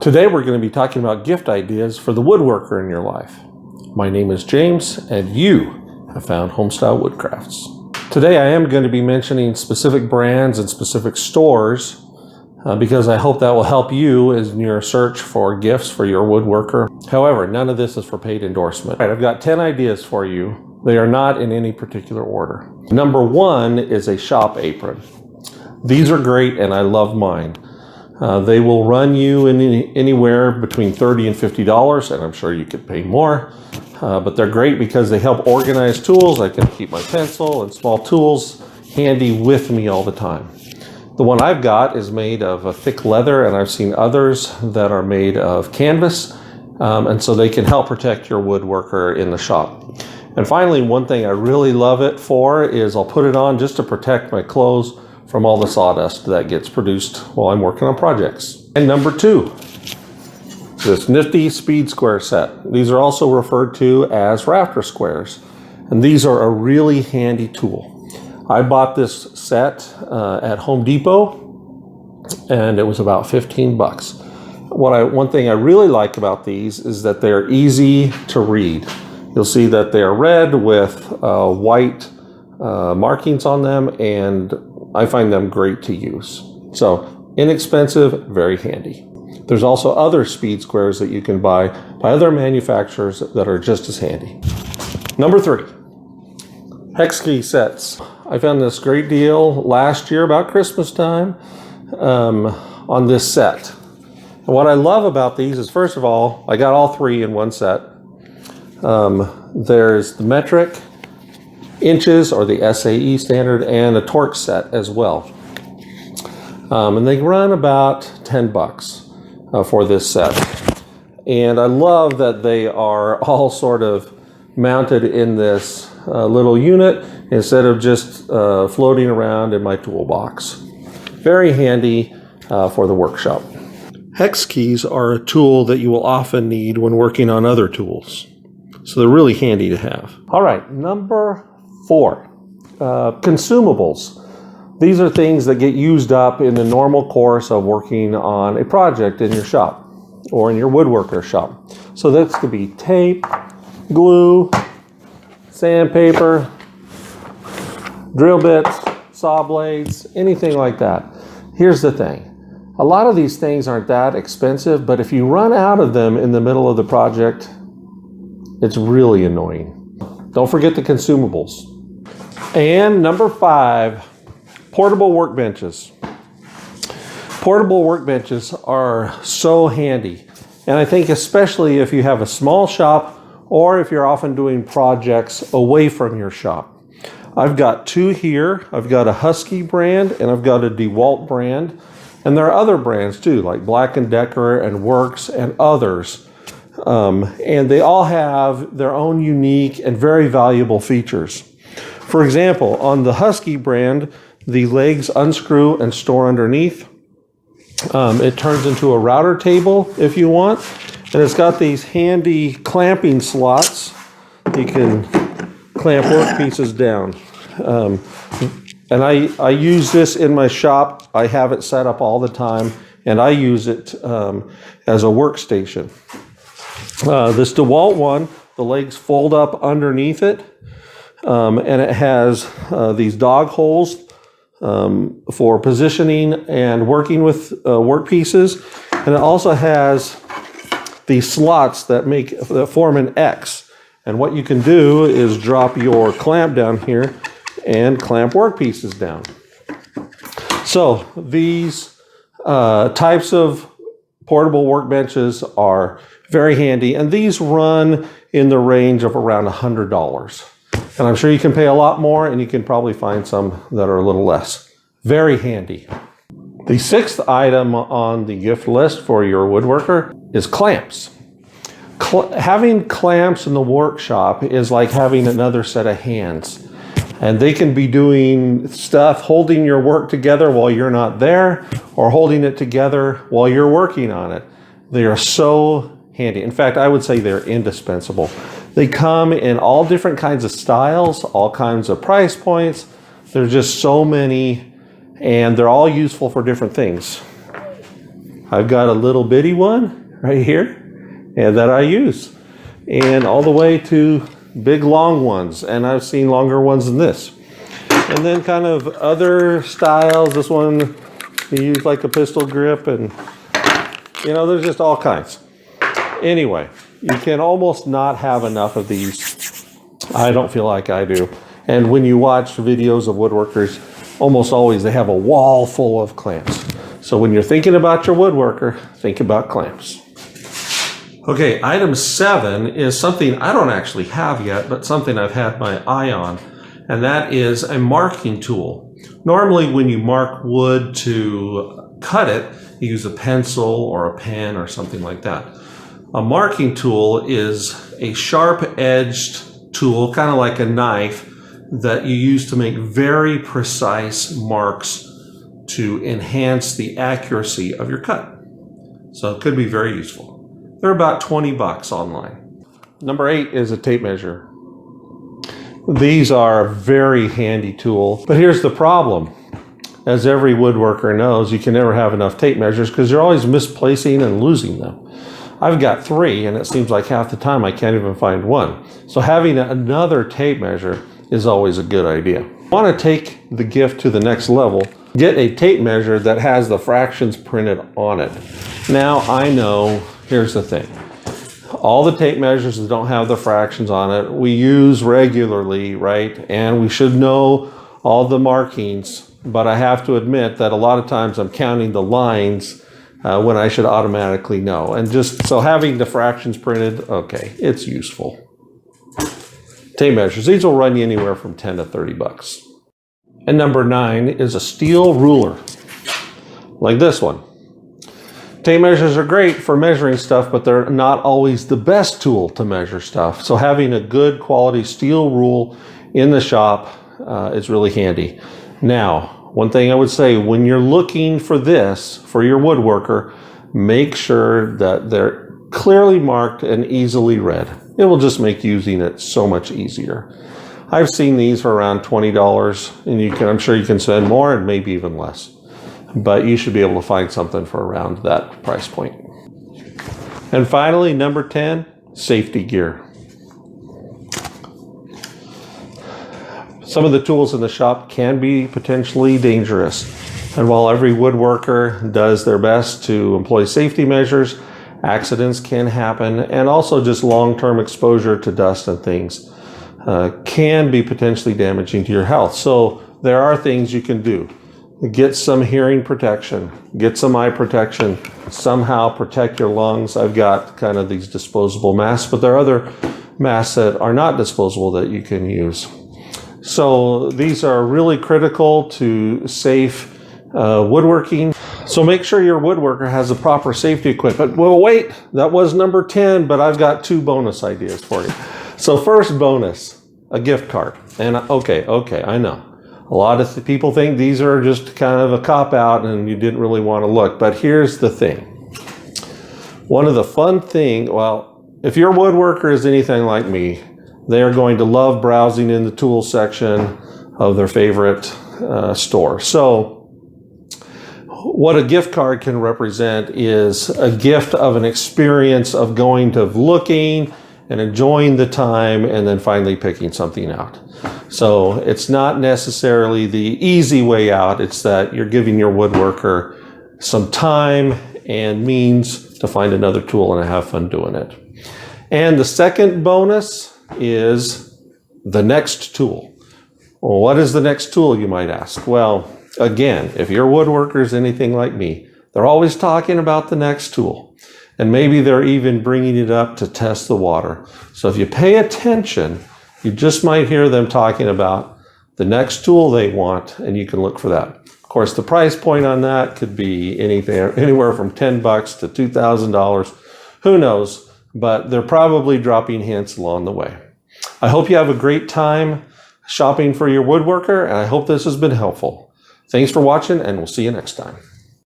Today we're going to be talking about gift ideas for the woodworker in your life. My name is James and you have found Homestyle Woodcrafts. Today I am going to be mentioning specific brands and specific stores because I hope that will help you in your search for gifts for your woodworker. However, none of this is for paid endorsement. All right, I've got 10 ideas for you. They are not in any particular order. Number one is a Shop Apron. These are great and I love mine. They will run you anywhere between $30 and $50, and I'm sure you could pay more. But they're great because they help organize tools. I can keep my pencil and small tools handy with me all the time. The one I've got is made of a thick leather, and I've seen others that are made of canvas, and so they can help protect your woodworker in the shop. And finally, one thing I really love it for is I'll put it on just to protect my clothes from all the sawdust that gets produced while I'm working on projects. And number two, this nifty speed square set. These are also referred to as rafter squares. And these are a really handy tool. I bought this set at Home Depot and it was about 15 bucks. One thing I really like about these is that they're easy to read. You'll see that they're red with white markings on them, and I find them great to use. So inexpensive, very handy. There's also other speed squares that you can buy by other manufacturers that are just as handy. Number three, Hex Key sets. I found this great deal last year about Christmas time on this set. And what I love about these is, first of all, I got all three in one set. There's the metric, inches, or the SAE standard, and a torque set as well. And they run about 10 bucks for this set. And I love that they are all sort of mounted in this little unit instead of just floating around in my toolbox. Very handy for the workshop. Hex keys are a tool that you will often need when working on other tools. So they're really handy to have. All right, number four, consumables. These are things that get used up in the normal course of working on a project in your shop or in your woodworker shop. So this could be tape, glue, sandpaper, drill bits, saw blades, anything like that. Here's the thing. A lot of these things aren't that expensive, but if you run out of them in the middle of the project, it's really annoying. Don't forget the consumables. And number five, portable workbenches. Portable workbenches are so handy. And I think especially if you have a small shop or if you're often doing projects away from your shop. I've got two here. I've got a Husky brand and I've got a DeWalt brand. And there are other brands too, like Black & Decker and Works and others. And they all have their own unique and very valuable features. For example, on the Husky brand, the legs unscrew and store underneath. It turns into a router table if you want. And it's got these handy clamping slots. You can clamp work pieces down. And I use this in my shop. I have it set up all the time, and I use it as a workstation. This DeWalt one, the legs fold up underneath it, and it has these dog holes for positioning and working with work pieces, and it also has these slots that form an X. And what you can do is drop your clamp down here and clamp work pieces down. So these types of portable workbenches are very handy, and these run in the range of around $100. And I'm sure you can pay a lot more, and you can probably find some that are a little less. Very handy. The sixth item on the gift list for your woodworker is clamps. Having clamps in the workshop is like having another set of hands. And they can be doing stuff, holding your work together while you're not there, or holding it together while you're working on it. They are so handy. In fact, I would say they're indispensable. They come in all different kinds of styles, all kinds of price points. There's just so many, and they're all useful for different things. I've got a little bitty one right here and that I use, and all the way to big long ones, and I've seen longer ones than this. And then kind of other styles. This one you use like a pistol grip, and you know, there's just all kinds. Anyway, you can almost not have enough of these. I don't feel like I do. And when you watch videos of woodworkers, almost always they have a wall full of clamps. So when you're thinking about your woodworker, think about clamps. Okay, item 7 is something I don't actually have yet, but something I've had my eye on, and that is a marking tool. Normally when you mark wood to cut it, you use a pencil or a pen or something like that. A marking tool is a sharp-edged tool, kind of like a knife, that you use to make very precise marks to enhance the accuracy of your cut. So it could be very useful. They're about 20 bucks online. Number 8 is a tape measure. These are a very handy tool, but here's the problem. As every woodworker knows, you can never have enough tape measures because you're always misplacing and losing them. I've got 3, and it seems like half the time I can't even find one. So having another tape measure is always a good idea. I want to take the gift to the next level. Get a tape measure that has the fractions printed on it. Now I know, here's the thing. All the tape measures that don't have the fractions on it, we use regularly, right? And we should know all the markings, but I have to admit that a lot of times I'm counting the lines when I should automatically know. And just so having the fractions printed, okay, it's useful. Tape measures, these will run you anywhere from 10 to 30 bucks. And number 9 is a steel ruler, like this one. Tape measures are great for measuring stuff, but they're not always the best tool to measure stuff. So having a good quality steel rule in the shop is really handy. Now, one thing I would say, when you're looking for this for your woodworker, make sure that they're clearly marked and easily read. It will just make using it so much easier. I've seen these for around $20, and I'm sure you can spend more and maybe even less. But you should be able to find something for around that price point. And finally, number 10, safety gear. Some of the tools in the shop can be potentially dangerous. And while every woodworker does their best to employ safety measures, accidents can happen, and also just long-term exposure to dust and things can be potentially damaging to your health. So there are things you can do. Get some hearing protection, get some eye protection, somehow protect your lungs. I've got kind of these disposable masks, but there are other masks that are not disposable that you can use. So these are really critical to safe woodworking. So make sure your woodworker has the proper safety equipment. Well, wait, that was number 10, but I've got 2 bonus ideas for you. So first bonus, a gift card. And okay, I know. A lot of people think these are just kind of a cop-out and you didn't really want to look. But here's the thing. One of the fun things, well, if your woodworker is anything like me, they are going to love browsing in the tools section of their favorite store. So what a gift card can represent is a gift of an experience of going to looking and enjoying the time and then finally picking something out. So it's not necessarily the easy way out. It's that you're giving your woodworker some time and means to find another tool and have fun doing it. And the second bonus is the next tool. Well, what is the next tool, you might ask? Well, again, if your woodworker is anything like me, they're always talking about the next tool. And maybe they're even bringing it up to test the water. So if you pay attention, you just might hear them talking about the next tool they want, and you can look for that. Of course, the price point on that could be anywhere from $10 to $2,000. Who knows? But they're probably dropping hints along the way. I hope you have a great time shopping for your woodworker, and I hope this has been helpful. Thanks for watching, and we'll see you next time.